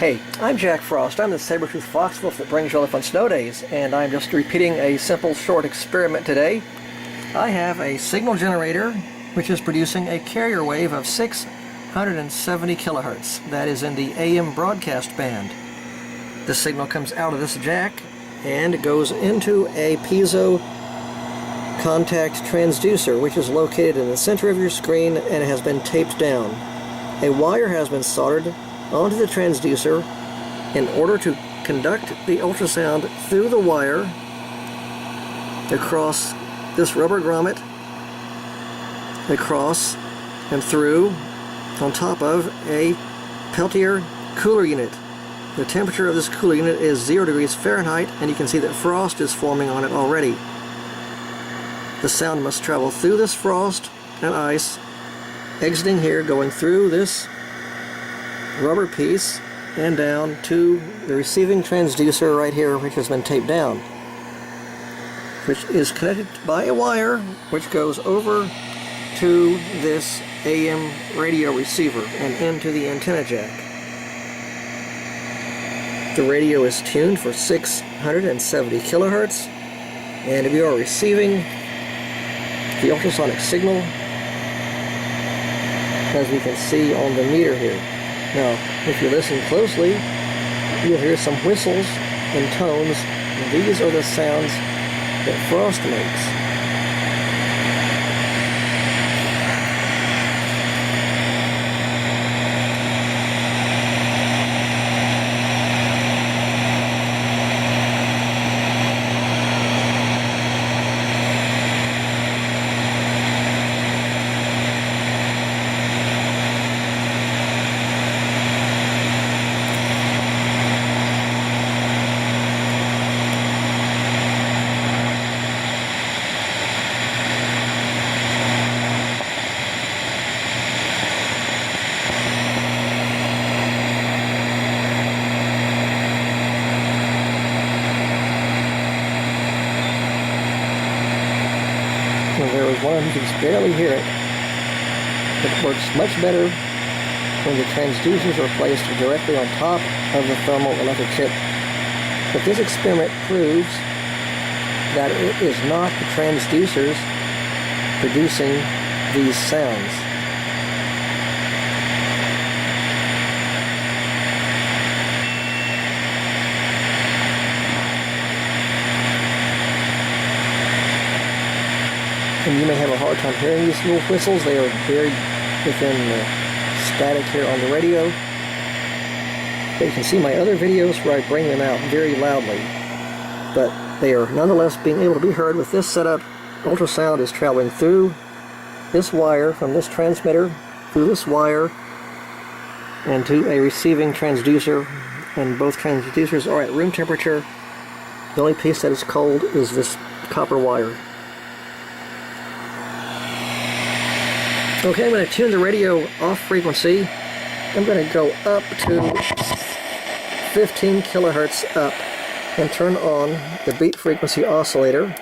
Hey, I'm Jack Frost. I'm the saber-toothed foxwolf that brings you all the fun snow days, and I'm just repeating a simple short experiment today. I have a signal generator which is producing a carrier wave of 670 kilohertz. That is in the AM broadcast band. The signal comes out of this jack and it goes into a piezo contact transducer, which is located in the center of your screen and has been taped down. A wire has been soldered onto the transducer in order to conduct the ultrasound through the wire across this rubber grommet, across and through on top of a Peltier cooler unit. The temperature of this cooler unit is 0 degrees Fahrenheit, and you can see that frost is forming on it already. The sound must travel through this frost and ice, exiting here, going through this rubber piece and down to the receiving transducer right here, which has been taped down, which is connected by a wire which goes over to this AM radio receiver and into the antenna jack. The radio is tuned for 670 kilohertz, and if you are receiving the ultrasonic signal, as we can see on the meter here. Now, if you listen closely, you'll hear some whistles and tones. These are the sounds that frost makes. There was one, you can just barely hear it. It works much better when the transducers are placed directly on top of the thermal electric chip. But this experiment proves that it is not the transducers producing these sounds. And you may have a hard time hearing these little whistles. They are buried within the static here on the radio. But you can see my other videos where I bring them out very loudly. But they are nonetheless being able to be heard with this setup. Ultrasound is traveling through this wire, from this transmitter, through this wire, and to a receiving transducer. And both transducers are at room temperature. The only piece that is cold is this copper wire. Okay, I'm going to tune the radio off frequency. I'm going to go up to 15 kilohertz up and turn on the beat frequency oscillator.